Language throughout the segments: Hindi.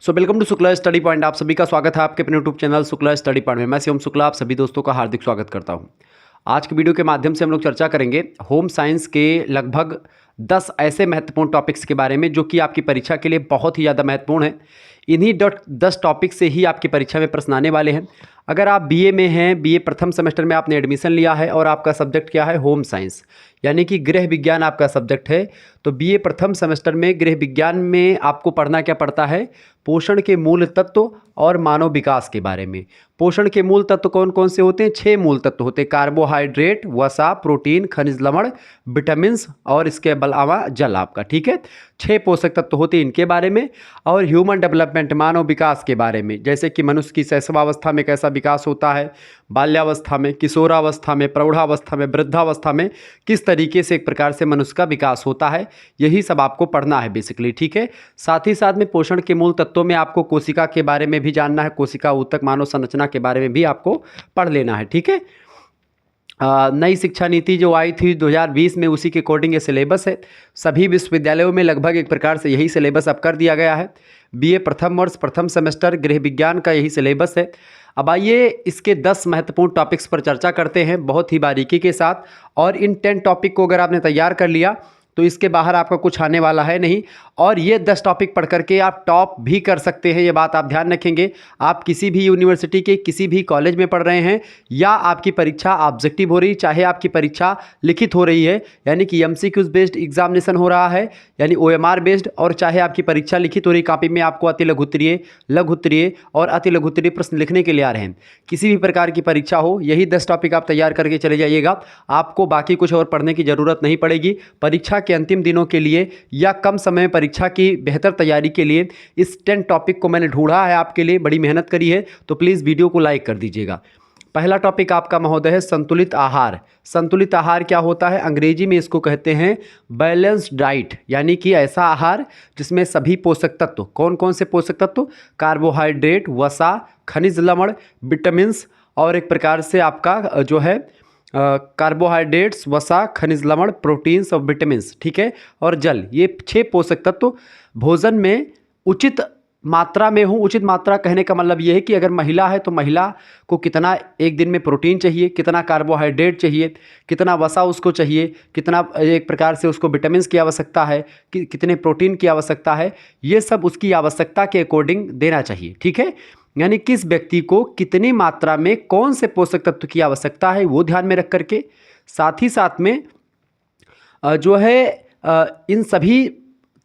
Welcome to Shukla study point. आप सभी का स्वागत है आपके अपने YouTube channel Shukla study point में। मैं शिवम शुक्ला आप सभी दोस्तों का हार्दिक स्वागत करता हूं। आज की वीडियो के माध्यम से हम लोग चर्चा करेंगे होम साइंस के लगभग 10 ऐसे महत्वपूर्ण टॉपिक्स के बारे में जो कि आपकी परीक्षा के लिए बहुत ही ज़्यादा महत्वपूर्ण है। इन्हीं 10 टॉपिक से ही आपकी परीक्षा में प्रश्न आने वाले हैं। अगर आप बीए में हैं, बीए प्रथम सेमेस्टर में आपने एडमिशन लिया है और आपका सब्जेक्ट क्या है, होम साइंस यानी कि गृह विज्ञान आपका सब्जेक्ट है, तो बीए प्रथम सेमेस्टर में गृह विज्ञान में आपको पढ़ना क्या पड़ता है, पोषण के मूल तत्व और मानव विकास के बारे में। पोषण के मूल तत्व कौन कौन से होते हैं? 6 मूल तत्व होते हैं, कार्बोहाइड्रेट, वसा, प्रोटीन, खनिज लवण, विटामिन्स और इसके अलावा जल आपका, ठीक है। 6 पोषक तत्व होते हैं इनके बारे में। और ह्यूमन डेवलपमेंट, मानव विकास के बारे में, जैसे कि मनुष्य की शैशवावस्था में कैसा विकास होता है, बाल्यावस्था में, किशोरावस्था में, प्रौढ़ावस्था में, वृद्धावस्था में किस तरीके से एक प्रकार से मनुष्य का विकास होता है, यही सब आपको पढ़ना है बेसिकली, ठीक है। साथ ही साथ में पोषण के मूल तत्वों में आपको कोशिका के बारे में भी जानना है, कोशिका ऊतक मानव संरचना के बारे में भी आपको पढ़ लेना है, ठीक है। नई शिक्षा नीति जो आई थी 2020 में, उसी के अकॉर्डिंग ये सिलेबस है। सभी विश्वविद्यालयों में लगभग एक प्रकार से यही सिलेबस अब कर दिया गया है। बीए प्रथम वर्ष प्रथम सेमेस्टर गृह विज्ञान का यही सिलेबस है। अब आइए इसके 10 महत्वपूर्ण टॉपिक्स पर चर्चा करते हैं बहुत ही बारीकी के साथ। और इन 10 टॉपिक को अगर आपने तैयार कर लिया तो इसके बाहर आपका कुछ आने वाला है नहीं। और ये 10 टॉपिक पढ़ करके आप टॉप भी कर सकते हैं, ये बात आप ध्यान रखेंगे। आप किसी भी यूनिवर्सिटी के किसी भी कॉलेज में पढ़ रहे हैं या आपकी परीक्षा ऑब्जेक्टिव हो रही, चाहे आपकी परीक्षा लिखित हो रही है यानी कि एमसीक्यूज बेस्ड एग्जामिनेशन हो रहा है यानी ओएमआर बेस्ड, और चाहे आपकी परीक्षा लिखित हो रही, कॉपी में आपको अति लघुत्तरीय, लघुत्तरीय और अति लघुत्तरीय प्रश्न लिखने के लिए आ रहे हैं, किसी भी प्रकार की परीक्षा हो, यही 10 टॉपिक आप तैयार करके चले जाइएगा। आपको बाकी कुछ और पढ़ने की ज़रूरत नहीं पड़ेगी। परीक्षा के अंतिम दिनों के लिए या कम समय में परीक्षा की बेहतर तैयारी के लिए इस 10 टॉपिक को मैंने ढूंढा है आपके लिए, बड़ी मेहनत करी है, तो प्लीज़ वीडियो को लाइक कर दीजिएगा। पहला टॉपिक आपका महोदय है संतुलित आहार। संतुलित आहार क्या होता है? अंग्रेजी में इसको कहते हैं बैलेंस्ड डाइट, यानी कि ऐसा आहार जिसमें सभी पोषक तत्व, कौन कौन से पोषक तत्व, कार्बोहाइड्रेट, वसा, खनिज लवण, विटामिन्स और एक प्रकार से आपका जो है कार्बोहाइड्रेट्स, वसा, खनिज लवण, प्रोटीन्स और विटामिन्स, ठीक है, और जल, ये 6 पोषक तत्व भोजन में उचित मात्रा में हो। उचित मात्रा कहने का मतलब ये है कि अगर महिला है तो महिला को कितना एक दिन में प्रोटीन चाहिए, कितना कार्बोहाइड्रेट चाहिए, कितना वसा उसको चाहिए, कितना एक प्रकार से उसको विटामिन्स की आवश्यकता है, कि कितने प्रोटीन की आवश्यकता है, ये सब उसकी आवश्यकता के अकॉर्डिंग देना चाहिए, ठीक है। यानी किस व्यक्ति को कितनी मात्रा में कौन से पोषक तत्व की आवश्यकता है वो ध्यान में रख करके, साथ ही साथ में जो है इन सभी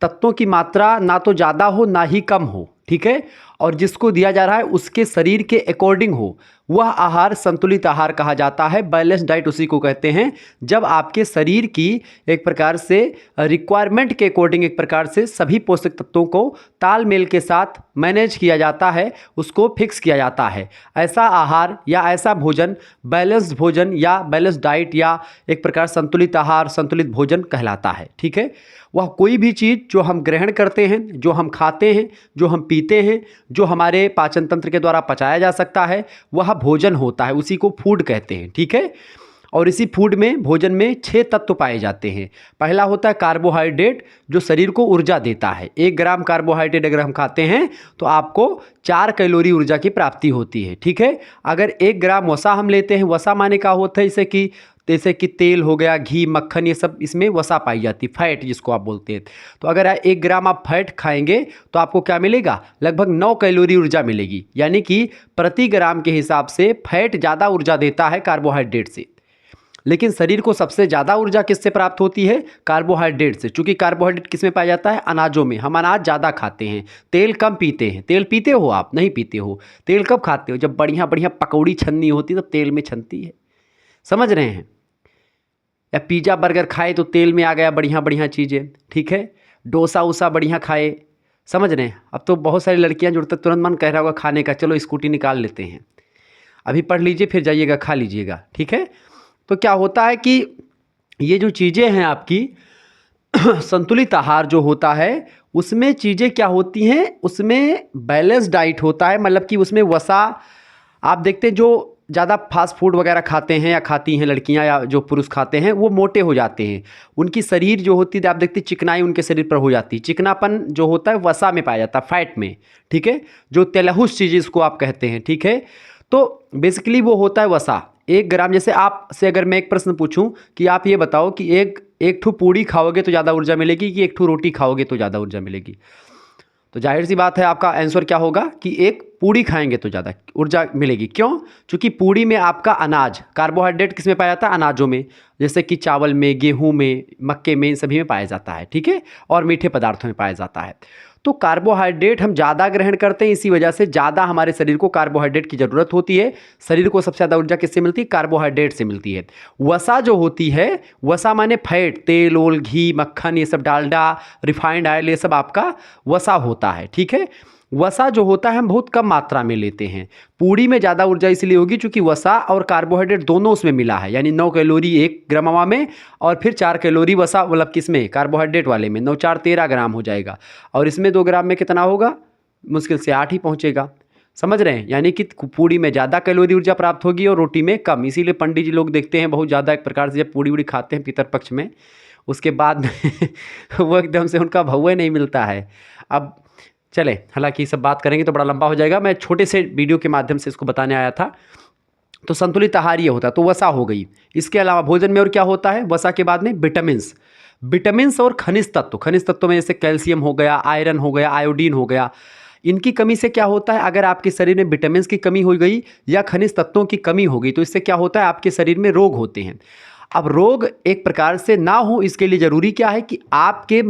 तत्वों की मात्रा ना तो ज़्यादा हो ना ही कम हो, ठीक है, और जिसको दिया जा रहा है उसके शरीर के अकॉर्डिंग हो, वह आहार संतुलित आहार कहा जाता है। बैलेंस डाइट उसी को कहते हैं जब आपके शरीर की एक प्रकार से रिक्वायरमेंट के अकॉर्डिंग एक प्रकार से सभी पोषक तत्वों को तालमेल के साथ मैनेज किया जाता है, उसको फिक्स किया जाता है। ऐसा आहार या ऐसा भोजन बैलेंस्ड भोजन या बैलेंस डाइट या एक प्रकार संतुलित आहार, संतुलित भोजन कहलाता है, ठीक है। वह कोई भी चीज़ जो हम ग्रहण करते हैं, जो हम खाते हैं, जो हम पीते हैं, जो हमारे पाचन तंत्र के द्वारा पचाया जा सकता है, वह भोजन होता है, उसी को फूड कहते हैं, ठीक है। और इसी फूड में, भोजन में 6 तत्व पाए जाते हैं। पहला होता है कार्बोहाइड्रेट, जो शरीर को ऊर्जा देता है। 1 ग्राम कार्बोहाइड्रेट अगर हम खाते हैं तो आपको 4 कैलोरी ऊर्जा की प्राप्ति होती है, ठीक है। अगर 1 ग्राम वसा हम लेते हैं, वसा माने का होता है जैसे कि तेल हो गया, घी, मक्खन, ये सब इसमें वसा पाई जाती है, फैट जिसको आप बोलते हैं। तो अगर 1 ग्राम आप फैट खाएंगे तो आपको क्या मिलेगा? लगभग 9 कैलोरी ऊर्जा मिलेगी, यानी कि प्रति ग्राम के हिसाब से फैट ज़्यादा ऊर्जा देता है कार्बोहाइड्रेट से। लेकिन शरीर को सबसे ज़्यादा ऊर्जा किससे प्राप्त होती है? कार्बोहाइड्रेट से। चूँकि कार्बोहाइड्रेट किस में पाया जाता है? अनाजों में। हम अनाज ज़्यादा खाते हैं, तेल कम पीते हैं। तेल पीते हो आप? नहीं पीते हो। तेल कब खाते हो? जब बढ़िया बढ़िया पकौड़ी छननी होती है तब तेल में छनती है, समझ रहे हैं। या पिज़्ज़ा बर्गर खाए तो तेल में आ गया बढ़िया बढ़िया चीज़ें, ठीक है। डोसा उसा बढ़िया खाए, समझ रहे हैं। अब तो बहुत सारी लड़कियां जुड़ते तुरंत मन कह रहा होगा खाने का, चलो स्कूटी निकाल लेते हैं, अभी पढ़ लीजिए फिर जाइएगा खा लीजिएगा, ठीक है। तो क्या होता है कि ये जो चीज़ें हैं आपकी संतुलित आहार जो होता है उसमें चीज़ें क्या होती हैं, उसमें बैलेंस डाइट होता है, मतलब कि उसमें वसा आप देखते हैं जो ज़्यादा फास्ट फूड वगैरह खाते हैं या खाती हैं लड़कियां या जो पुरुष खाते हैं वो मोटे हो जाते हैं। उनकी शरीर जो होती है आप देखते हैं चिकनाई उनके शरीर पर हो जाती है। चिकनापन जो होता है वसा में पाया जाता है, फैट में, ठीक है, जो तेलहुस चीज़ इसको आप कहते हैं, ठीक है। तो बेसिकली वो होता है वसा। 1 ग्राम, जैसे आपसे अगर मैं एक प्रश्न पूछूं कि आप ये बताओ कि एक ठो पूड़ी खाओगे तो ज़्यादा ऊर्जा मिलेगी कि एक ठो रोटी खाओगे तो ज़्यादा ऊर्जा मिलेगी? तो जाहिर सी बात है आपका आंसर क्या होगा कि एक पूड़ी खाएंगे तो ज़्यादा ऊर्जा मिलेगी। क्यों? क्योंकि पूड़ी में आपका अनाज, कार्बोहाइड्रेट किस में पाया जाता है? अनाजों में, जैसे कि चावल में, गेहूं में, मक्के में, इन सभी में पाया जाता है, ठीक है, और मीठे पदार्थों में पाया जाता है। तो कार्बोहाइड्रेट हम ज़्यादा ग्रहण करते हैं, इसी वजह से ज़्यादा हमारे शरीर को कार्बोहाइड्रेट की ज़रूरत होती है। शरीर को सबसे ज़्यादा ऊर्जा किससे मिलती है? कार्बोहाइड्रेट से मिलती है। वसा जो होती है, वसा माने फैट, तेल ओल, घी, मक्खन, ये सब, डालडा, रिफाइंड ऑयल, ये सब आपका वसा होता है, ठीक है। वसा जो होता है हम बहुत कम मात्रा में लेते हैं। पूड़ी में ज़्यादा ऊर्जा इसलिए होगी क्योंकि वसा और कार्बोहाइड्रेट दोनों उसमें मिला है, यानी 9 कैलोरी 1 ग्रामवा में और फिर 4 कैलोरी वसा, मतलब किसमें? कार्बोहाइड्रेट वाले में। 9 4 13 ग्राम हो जाएगा, और इसमें 2 ग्राम में कितना होगा? मुश्किल से 8 ही पहुँचेगा। समझ रहे हैं? यानी कि पूड़ी में ज़्यादा कैलोरी ऊर्जा प्राप्त होगी और रोटी में कम। इसीलिए पंडित जी लोग देखते हैं बहुत ज़्यादा एक प्रकार से जब पूड़ी उड़ी खाते हैं पितरपक्ष में, उसके बाद में वो एकदम से उनका भव्य नहीं मिलता है। अब चले, हालांकि ये सब बात करेंगे तो बड़ा लंबा हो जाएगा, मैं छोटे से वीडियो के माध्यम से इसको बताने आया था। तो संतुलित आहार ये होता है, तो वसा हो गई। इसके अलावा भोजन में और क्या होता है? वसा के बाद में विटामिन्स और खनिज तत्व। खनिज तत्व में जैसे कैल्शियम हो गया, आयरन हो गया, आयोडीन हो गया। इनकी कमी से क्या होता है? अगर आपके शरीर में विटामिन्स की कमी हो गई या खनिज तत्वों की कमी हो गई तो इससे क्या होता है? आपके शरीर में रोग होते हैं। अब रोग एक प्रकार से ना हो, इसके लिए ज़रूरी क्या है कि आपके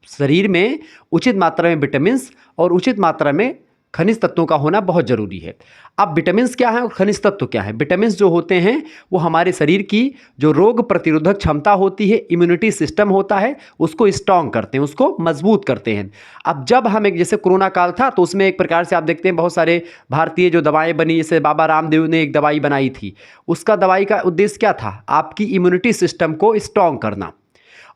शरीर में उचित मात्रा में विटामिन्स और उचित मात्रा में खनिज तत्वों का होना बहुत ज़रूरी है। अब विटामिन्स क्या है और खनिज तत्व क्या है? विटामिन्स जो होते हैं वो हमारे शरीर की जो रोग प्रतिरोधक क्षमता होती है, इम्यूनिटी सिस्टम होता है, उसको स्ट्रॉन्ग करते हैं, उसको मजबूत करते हैं। अब जब हम एक, जैसे कोरोना काल था तो उसमें एक प्रकार से आप देखते हैं बहुत सारे भारतीय जो दवाएं बनी, जैसे बाबा रामदेव ने एक दवाई बनाई थी, उसका दवाई का उद्देश्य क्या था? आपकी इम्यूनिटी सिस्टम को स्ट्रॉन्ग करना।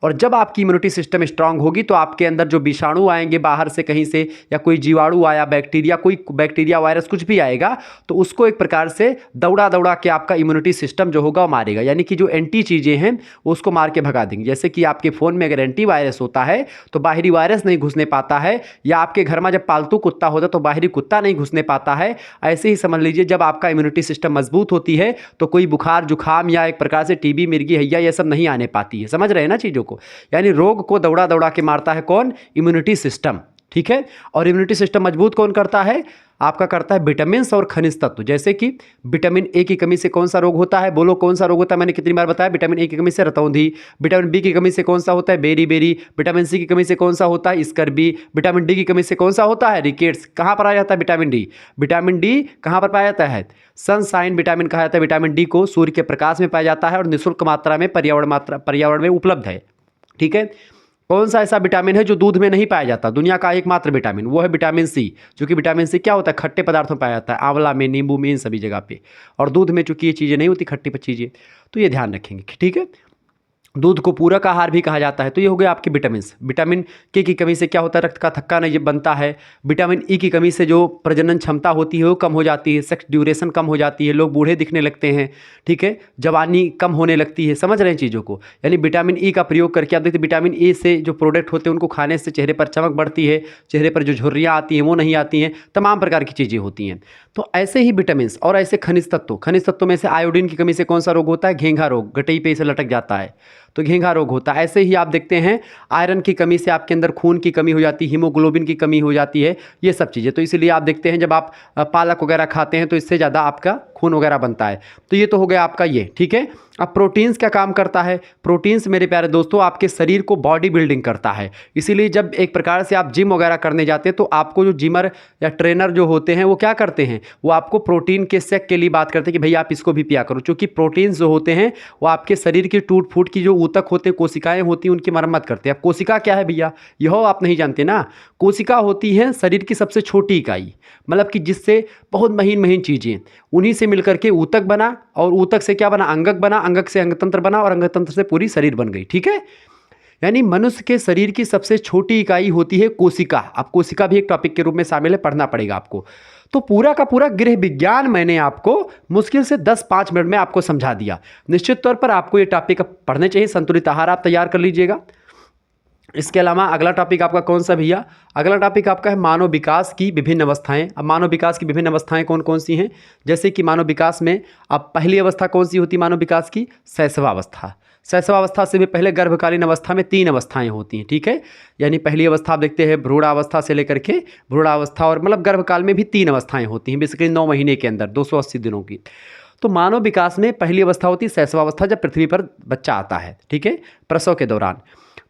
और जब आपकी इम्यूनिटी सिस्टम स्ट्रांग होगी तो आपके अंदर जो विषाणु आएंगे बाहर से कहीं से, या कोई जीवाणु आया, बैक्टीरिया, कोई बैक्टीरिया, वायरस, कुछ भी आएगा तो उसको एक प्रकार से दौड़ा दौड़ा के आपका इम्यूनिटी सिस्टम जो होगा वो मारेगा। यानी कि जो एंटी चीज़ें हैं वो उसको मार के भगा देंगे। जैसे कि आपके फ़ोन में अगर एंटी वायरस होता है तो बाहरी वायरस नहीं घुसने पाता है, या आपके घर में जब पालतू कुत्ता होता है तो बाहरी कुत्ता नहीं घुसने पाता है। ऐसे ही समझ लीजिए जब आपका इम्यूनिटी सिस्टम मजबूत होती है तो कोई बुखार, जुखाम या एक प्रकार से टीबी, मिर्गी, हैया, ये सब नहीं आने पाती है। समझ रहे हैं ना चीज़ों को? यानी रोग को दौड़ा दौड़ा के मारता है कौन? इम्यूनिटी सिस्टम, ठीक है। और इम्यूनिटी सिस्टम मजबूत कौन करता है? आपका करता है विटामिन्स और खनिज तत्व। जैसे कि विटामिन ए की कमी से कौन सा रोग होता है? बोलो कौन सा रोग होता है? मैंने कितनी बार बताया, विटामिन ए की कमी से रतौंधी। विटामिन बी की कमी से कौन सा होता है? Berry berry. विटामिन सी की कमी से कौन सा होता है? स्कर्बी। विटामिन डी की कमी से कौन सा होता है? रिकेट्स। कहाँ पर आ जाता है विटामिन डी? विटामिन डी कहाँ पर पाया जाता है? सनशाइन विटामिन कहा जाता है। विटामिन डी को सूर्य के प्रकाश में पाया जाता है और निःशुल्क मात्रा में पर्यावरण में उपलब्ध है, ठीक है। कौन सा ऐसा विटामिन है जो दूध में नहीं पाया जाता? दुनिया का एकमात्र विटामिन, वो है विटामिन सी। जो कि विटामिन सी क्या होता है? खट्टे पदार्थों में पाया जाता है, आंवला में, नींबू में, इन सभी जगह पे। और दूध में चूंकि ये चीज़ें नहीं होती, खट्टी चीज़ें, तो ये ध्यान रखेंगे, ठीक है। दूध को पूरक आहार भी कहा जाता है। तो ये हो गया आपके विटामिन्स। विटामिन के की कमी से क्या होता है? रक्त का थक्का नहीं बनता है। विटामिन ई की कमी से जो प्रजनन क्षमता होती है वो कम हो जाती है, सेक्स ड्यूरेशन कम हो जाती है, लोग बूढ़े दिखने लगते हैं, ठीक है, जवानी कम होने लगती है। समझ रहे हैं चीज़ों को? यानी विटामिन ई का प्रयोग करके आप देखते हैं विटामिन ए से जो प्रोडक्ट होते हैं उनको खाने से चेहरे पर चमक बढ़ती है, चेहरे पर जो झुर्रियाँ आती हैं वो नहीं आती हैं, तमाम प्रकार की चीज़ें होती हैं। तो ऐसे ही विटामिन्स और ऐसे खनिज तत्व में से आयोडीन की कमी से कौन सा रोग होता है? घेंघा रोग। गटई पे इसे लटक जाता है तो घेंघा रोग होता है। ऐसे ही आप देखते हैं आयरन की कमी से आपके अंदर खून की कमी हो जाती है, हीमोग्लोबिन की कमी हो जाती है, ये सब चीज़ें। तो इसीलिए आप देखते हैं जब आप पालक वगैरह खाते हैं तो इससे ज़्यादा आपका खून वगैरह बनता है। तो ये तो हो गया आपका ये, ठीक है। अब प्रोटीन्स क्या काम करता है? प्रोटीन्स मेरे प्यारे दोस्तों आपके शरीर को बॉडी बिल्डिंग करता है। इसीलिए जब एक प्रकार से आप जिम वगैरह करने जाते हैं तो आपको जो जिमर या ट्रेनर जो होते हैं वो क्या करते हैं? वो आपको प्रोटीन के शेक के लिए बात करते हैं कि भैया आप इसको भी पिया करो, क्योंकि प्रोटीन्स जो होते हैं वो आपके शरीर की टूट फूट की जो ऊतक होते हैं, कोशिकाएं होती हैं, उनकी मरम्मत करते हैं। अब कोशिका क्या है भैया? यह आप नहीं जानते ना। कोशिका होती है शरीर की सबसे छोटी इकाई, मतलब कि जिससे बहुत महीन महीन चीज़ें, उन्हीं से मिलकर के ऊतक बना, और ऊतक से क्या बना? अंगक बना, अंगक से अंगतंत्र बना, और अंगतंत्र से पूरी शरीर बन गई, ठीक है। यानी मनुष्य के शरीर की सबसे छोटी इकाई होती है कोशिका। अब कोशिका भी एक टॉपिक के रूप में शामिल है, पढ़ना पड़ेगा आपको। तो पूरा का पूरा गृह विज्ञान मैंने आपको मुश्किल से 10-5 मिनट में आपको समझा दिया। निश्चित तौर पर आपको ये टॉपिक पढ़ने चाहिए। संतुलित आहार आप तैयार कर लीजिएगा। इसके अलावा अगला टॉपिक आपका कौन सा भैया? अगला टॉपिक आपका है मानव विकास की विभिन्न अवस्थाएं। अब मानव विकास की विभिन्न अवस्थाएं कौन कौन सी हैं? जैसे कि मानव विकास में अब पहली अवस्था कौन सी होती है मानव विकास की? शैशवावस्था। शैशवावस्था से भी पहले गर्भकालीन अवस्था में 3 अवस्थाएं होती हैं, ठीक है। यानी पहली अवस्था आप देखते हैं भ्रूणावस्था से लेकर के भ्रूणावस्था, और मतलब गर्भकाल में भी 3 अवस्थाएं होती हैं, बेसिकली 9 महीने के अंदर 280 दिनों की। तो मानव विकास में पहली अवस्था होती है शैशवावस्था, जब पृथ्वी पर बच्चा आता है, ठीक है, प्रसव के दौरान।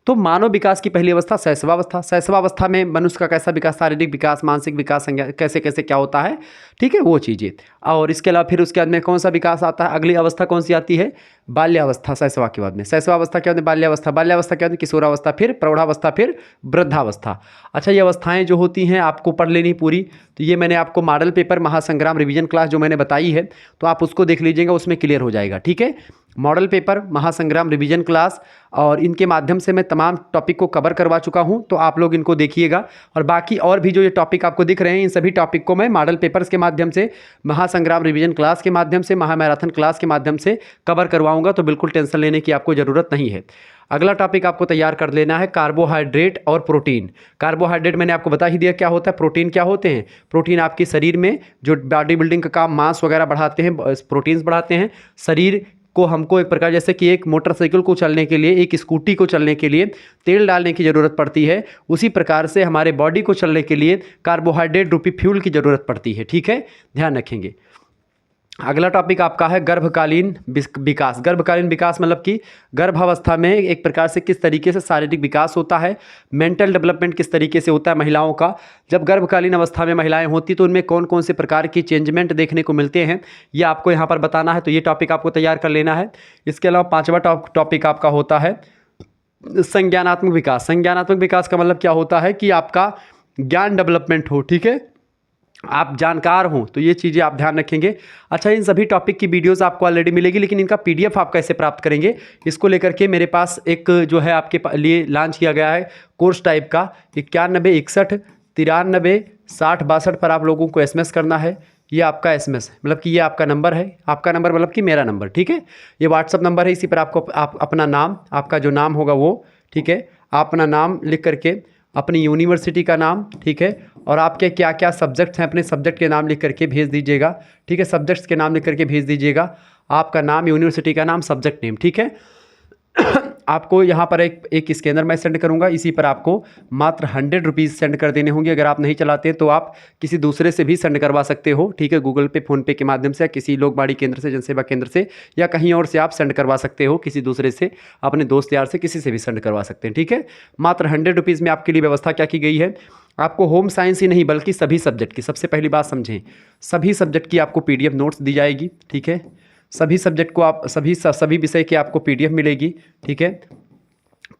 तो मानव विकास की पहली अवस्था शैशवावस्था। शैशवावस्था में मनुष्य का कैसा विकास, शारीरिक विकास, मानसिक विकास, कैसे कैसे क्या होता है, ठीक है, वो चीज़ें। और इसके अलावा फिर उसके बाद में कौन सा विकास आता है? अगली अवस्था कौन सी आती है? बाल्यावस्था। शैशवा के बाद में शैशवावस्था क्या होती है? बाल्यावस्था। बाल्यावस्था क्या होती है? किशोरावस्था, फिर प्रौढ़ावस्था, फिर वृद्धावस्था। अच्छा, ये अवस्थाएं जो होती हैं आपको पढ़ लेनी पूरी। तो ये मैंने आपको मॉडल पेपर महासंग्राम रिवीजन क्लास जो मैंने बताई है, तो आप उसको देख लीजिएगा, उसमें क्लियर हो जाएगा, ठीक है। मॉडल पेपर महासंग्राम रिवीजन क्लास, और इनके माध्यम से मैं तमाम टॉपिक को कवर करवा चुका हूं, तो आप लोग इनको देखिएगा। और बाकी और भी जो ये टॉपिक आपको दिख रहे हैं, इन सभी टॉपिक को मैं मॉडल पेपर्स के माध्यम से, महासंग्राम रिवीजन क्लास के माध्यम से, महामैराथन क्लास के माध्यम से कवर करवाऊंगा। तो बिल्कुल टेंशन लेने की आपको ज़रूरत नहीं है। अगला टॉपिक आपको तैयार कर लेना है कार्बोहाइड्रेट और प्रोटीन। कार्बोहाइड्रेट मैंने आपको बता ही दिया क्या होता है। प्रोटीन क्या होते हैं? प्रोटीन आपके शरीर में जो बॉडी बिल्डिंग का काम, मांस वगैरह बढ़ाते हैं, प्रोटीन्स बढ़ाते हैं। शरीर को हमको एक प्रकार, जैसे कि एक मोटरसाइकिल को चलने के लिए, एक स्कूटी को चलने के लिए तेल डालने की ज़रूरत पड़ती है, उसी प्रकार से हमारे बॉडी को चलने के लिए कार्बोहाइड्रेट रूपी फ्यूल की ज़रूरत पड़ती है, ठीक है, ध्यान रखेंगे। अगला टॉपिक आपका है गर्भकालीन विकास। गर्भकालीन विकास मतलब कि गर्भावस्था में एक प्रकार से किस तरीके से शारीरिक विकास होता है, मेंटल डेवलपमेंट किस तरीके से होता है महिलाओं का। जब गर्भकालीन अवस्था में महिलाएं होती तो उनमें कौन कौन से प्रकार की चेंजमेंट देखने को मिलते हैं, ये आपको यहाँ पर बताना है। तो ये टॉपिक आपको तैयार कर लेना है। इसके अलावा 5वां टॉपिक आपका होता है संज्ञानात्मक विकास। संज्ञानात्मक विकास का मतलब क्या होता है कि आपका ज्ञान डेवलपमेंट हो, ठीक है, आप जानकार हों, तो ये चीज़ें आप ध्यान रखेंगे। अच्छा, इन सभी टॉपिक की वीडियोस आपको ऑलरेडी मिलेगी, लेकिन इनका पीडीएफ आप कैसे प्राप्त करेंगे, इसको लेकर के मेरे पास एक जो है आपके लिए लॉन्च किया गया है कोर्स टाइप का। 91 61 93 60 62 पर आप लोगों को SMS करना है। ये आपका SMS है, मतलब कि ये आपका नंबर है, आपका नंबर मतलब कि मेरा नंबर, ठीक है। ये व्हाट्सअप नंबर है, इसी पर आपको आप अपना नाम, आपका जो नाम होगा वो, ठीक है, आप अपना नाम लिख करके, अपनी यूनिवर्सिटी का नाम, ठीक है, और आपके क्या क्या सब्जेक्ट्स हैं, अपने सब्जेक्ट के नाम लिख करके भेज दीजिएगा, ठीक है, सब्जेक्ट्स के नाम लिख करके भेज दीजिएगा, आपका नाम, यूनिवर्सिटी का नाम, सब्जेक्ट नेम, ठीक है। आपको यहाँ पर एक स्कैनर मैं सेंड करूँगा, इसी पर आपको मात्र 100 रुपीज़ सेंड कर देने होंगे। अगर आप नहीं चलाते तो आप किसी दूसरे से भी सेंड करवा सकते हो, ठीक है, गूगल पे, फ़ोन पे के माध्यम से, या किसी लोकवाणी केंद्र से, जनसेवा केंद्र से, या कहीं और से आप सेंड करवा सकते हो, किसी दूसरे से, अपने दोस्त यार से, किसी से भी सेंड करवा सकते हैं, ठीक है। मात्र 100 रुपीज़ में आपके लिए व्यवस्था क्या की गई है। आपको होम साइंस ही नहीं बल्कि सभी सब्जेक्ट की, सबसे पहली बात समझें, सभी सब्जेक्ट की आपको PDF नोट्स दी जाएगी, ठीक है। सभी सब्जेक्ट को आप सभी विषय की आपको PDF मिलेगी, ठीक है।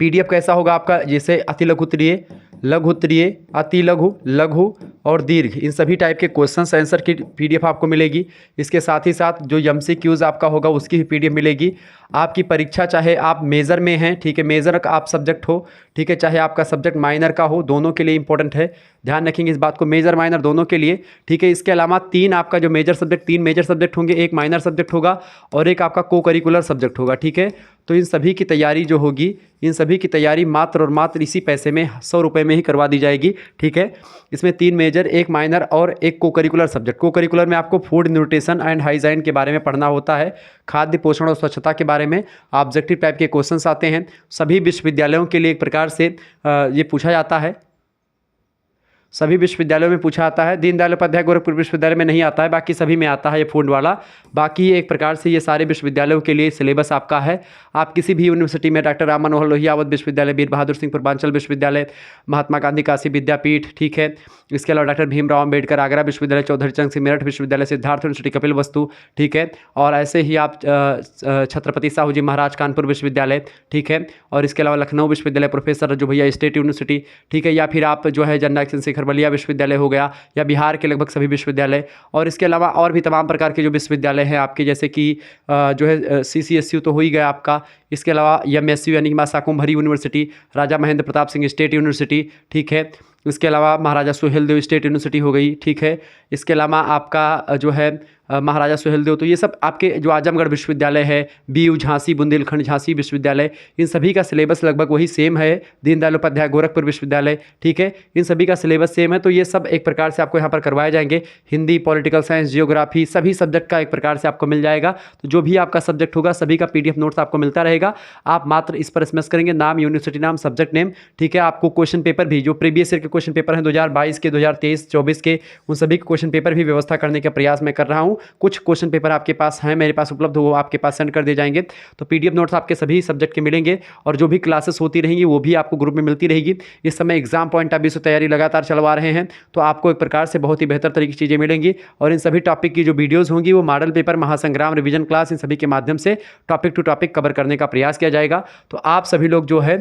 PDF कैसा होगा आपका, जैसे अति लघुत्तरीय, लघुत्तरीय, अति लघु, लघु और दीर्घ, इन सभी टाइप के क्वेश्चन आंसर की PDF आपको मिलेगी। इसके साथ ही साथ जो MCQs आपका होगा उसकी भी PDF मिलेगी। आपकी परीक्षा चाहे आप मेजर में हैं, ठीक है, मेजर का आप सब्जेक्ट हो, ठीक है, चाहे आपका सब्जेक्ट माइनर का हो, दोनों के लिए इंपॉर्टेंट है, ध्यान रखेंगे इस बात को, मेजर माइनर दोनों के लिए, ठीक है। इसके अलावा 3 आपका जो मेजर सब्जेक्ट, 3 मेजर सब्जेक्ट होंगे, 1 माइनर सब्जेक्ट होगा और एक आपका को करिकुलर सब्जेक्ट होगा, ठीक है। तो इन सभी की तैयारी जो होगी, इन सभी की तैयारी मात्र और मात्र इसी पैसे में 100 रुपये में ही करवा दी जाएगी, ठीक है। इसमें 3 मेजर, 1 माइनर और एक को करिकुलर सब्जेक्ट। को करिकुलर में आपको फूड, न्यूट्रिशन एंड हाइजीन के बारे में पढ़ना होता है, खाद्य, पोषण और स्वच्छता के बारे में ऑब्जेक्टिव टाइप के क्वेश्चंस आते हैं। सभी विश्वविद्यालयों के लिए एक प्रकार से ये पूछा जाता है, सभी विश्वविद्यालयों में पूछा आता है। दीनदयाल उपाध्याय गोरखपुर विश्वविद्यालय में नहीं आता है, बाकी सभी में आता है ये फूड वाला। बाकी एक प्रकार से ये सारे विश्वविद्यालयों के लिए सिलेबस आपका है। आप किसी भी यूनिवर्सिटी में, डॉक्टर राम मनोहर लोहिया अवध विश्वविद्यालय, वीर बहादुर सिंह पूर्वांचल विश्वविद्यालय, महात्मा गांधी काशी विद्यापीठ, ठीक है, इसके अलावा डॉक्टर भीमराव अम्बेडकर आगरा विश्वविद्यालय, चौधरी चरण सिंह मेरठ विश्वविद्यालय, सिद्धार्थ यूनिवर्सिटी कपिल वस्तु, ठीक है, और ऐसे ही आप छत्रपति साहू जी महाराज कानपुर विश्वविद्यालय, ठीक है, और इसके अलावा लखनऊ विश्वविद्यालय, प्रोफेसर रज्जू भैया स्टेट यूनिवर्सिटी, ठीक है, या फिर आप जो है जननायक चंद्रशेखर बलिया विश्वविद्यालय हो गया, या बिहार के लगभग सभी विश्वविद्यालय, और इसके अलावा और भी तमाम प्रकार के जो विश्वविद्यालय हैं आपके, जैसे कि जो है CCSU तो हो ही गया आपका, इसके अलावा MSU यानी मां शाकुंभरी यूनिवर्सिटी, राजा महेंद्र प्रताप सिंह स्टेट यूनिवर्सिटी, ठीक है, इसके अलावा महाराजा सुहेलदेव स्टेट यूनिवर्सिटी हो गई, ठीक है। इसके अलावा आपका जो है महाराजा सुहेलदेव, तो ये सब आपके जो आजमगढ़ विश्वविद्यालय है, बीयू झांसी बुंदेलखंड झांसी विश्वविद्यालय, इन सभी का सिलेबस लगभग वही सेम है। दीनदयाल उपाध्याय गोरखपुर विश्वविद्यालय, ठीक है, इन सभी का सिलेबस सेम है। तो ये सब एक प्रकार से आपको यहाँ पर करवाए जाएंगे। हिंदी, पॉलिटिकल साइंस, जियोग्राफी, सभी सब्जेक्ट का एक प्रकार से आपको मिल जाएगा। तो जो भी आपका सब्जेक्ट होगा सभी का PDF नोट्स आपको मिलता रहेगा। आप मात्र इस पर SMS करेंगे, नाम, यूनिवर्सिटी नाम, सब्जेक्ट नेम, ठीक है। आपको क्वेश्चन पेपर भी, जो प्रीवियस ईयर के क्वेश्चन पेपर हैं 2022 के, 2023, 24 के, उन सभी के क्वेश्चन पेपर भी व्यवस्था करने का प्रयास मैं कर रहा हूँ। कुछ क्वेश्चन पेपर आपके पास हैं, मेरे पास उपलब्ध, वो आपके पास सेंड कर दिए जाएंगे। तो PDF नोट्स आपके सभी सब्जेक्ट के मिलेंगे और जो भी क्लासेस होती रहेंगी वो भी आपको ग्रुप में मिलती रहेगी। इस समय एग्जाम पॉइंट ऑफ व्यू से तैयारी लगातार चलवा रहे हैं, तो आपको एक प्रकार से बहुत ही बेहतर तरीके की चीज़ें मिलेंगी। और इन सभी टॉपिक की जो वीडियोज़ होंगी वो मॉडल पेपर, महासंग्राम, रिवीजन क्लास, इन सभी के माध्यम से टॉपिक टू टॉपिक कवर करने का प्रयास किया जाएगा। तो आप सभी लोग जो है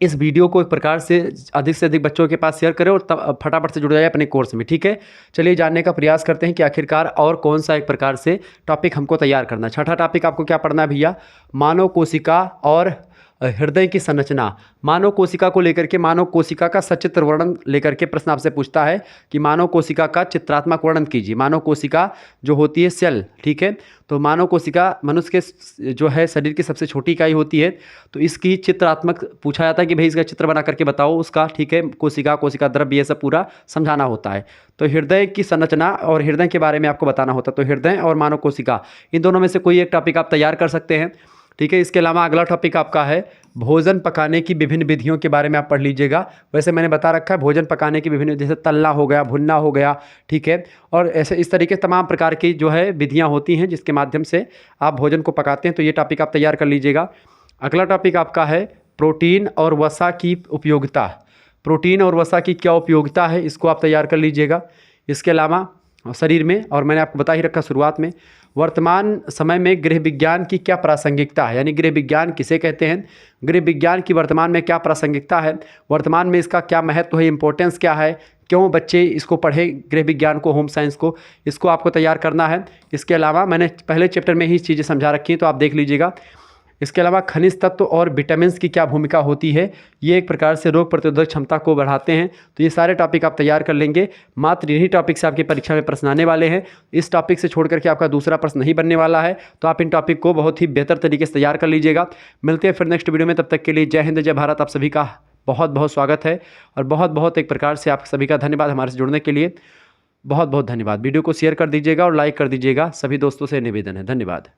इस वीडियो को एक प्रकार से अधिक बच्चों के पास शेयर करें और तब फटाफट से जुड़ जाए अपने कोर्स में, ठीक है। चलिए जानने का प्रयास करते हैं कि आखिरकार और कौन सा एक प्रकार से टॉपिक हमको तैयार करना है। छठा टॉपिक आपको क्या पढ़ना है भैया? मानव कोशिका और हृदय की संरचना। मानव कोशिका को लेकर के, मानव कोशिका का सचित्र वर्णन लेकर के प्रश्न आपसे पूछता है कि मानव कोशिका का चित्रात्मक वर्णन कीजिए। मानव कोशिका जो होती है सेल, ठीक है, तो मानव कोशिका मनुष्य के जो है शरीर की सबसे छोटी इकाई होती है। तो इसकी चित्रात्मक पूछा जाता है कि भाई इसका चित्र बना करके बताओ उसका, ठीक है। कोशिका, कोशिका द्रव्य, ये सब पूरा समझाना होता है। तो हृदय की संरचना और हृदय के बारे में आपको बताना होता है। तो हृदय और मानव कोशिका, इन दोनों में से कोई एक टॉपिक आप तैयार कर सकते हैं, ठीक है। इसके अलावा अगला टॉपिक आपका है भोजन पकाने की विभिन्न विधियों के बारे में आप पढ़ लीजिएगा। वैसे मैंने बता रखा है भोजन पकाने की विभिन्न, जैसे तलना हो गया, भुनना हो गया, ठीक है। और ऐसे इस तरीके तमाम प्रकार की जो है विधियां होती हैं जिसके माध्यम से आप भोजन को पकाते हैं। तो ये टॉपिक आप तैयार कर लीजिएगा। अगला टॉपिक आपका है प्रोटीन और वसा की उपयोगिता। प्रोटीन और वसा की क्या उपयोगिता है, इसको आप तैयार कर लीजिएगा। इसके अलावा शरीर में, और मैंने आपको बता ही रखा शुरुआत में, वर्तमान समय में गृह विज्ञान की क्या प्रासंगिकता है, यानी गृह विज्ञान किसे कहते हैं, गृह विज्ञान की वर्तमान में क्या प्रासंगिकता है, वर्तमान में इसका क्या महत्व है, इंपॉर्टेंस क्या है, क्यों बच्चे इसको पढ़े, गृह विज्ञान को, होम साइंस को, इसको आपको तैयार करना है। इसके अलावा मैंने पहले चैप्टर में ही चीज़ें समझा रखी हैं, तो आप देख लीजिएगा। इसके अलावा खनिज तत्व और विटामिन्स की क्या भूमिका होती है, ये एक प्रकार से रोग प्रतिरोधक क्षमता को बढ़ाते हैं। तो ये सारे टॉपिक आप तैयार कर लेंगे। मात्र यही टॉपिक से आपकी परीक्षा में प्रश्न आने वाले हैं। इस टॉपिक से छोड़ करके आपका दूसरा प्रश्न नहीं बनने वाला है। तो आप इन टॉपिक को बहुत ही बेहतर तरीके से तैयार कर लीजिएगा। मिलते हैं फिर नेक्स्ट वीडियो में, तब तक के लिए जय हिंद, जय भारत। आप सभी का बहुत बहुत स्वागत है और बहुत बहुत एक प्रकार से आप सभी का धन्यवाद हमारे से जुड़ने के लिए। बहुत बहुत धन्यवाद। वीडियो को शेयर कर दीजिएगा और लाइक कर दीजिएगा। सभी दोस्तों से निवेदन है। धन्यवाद।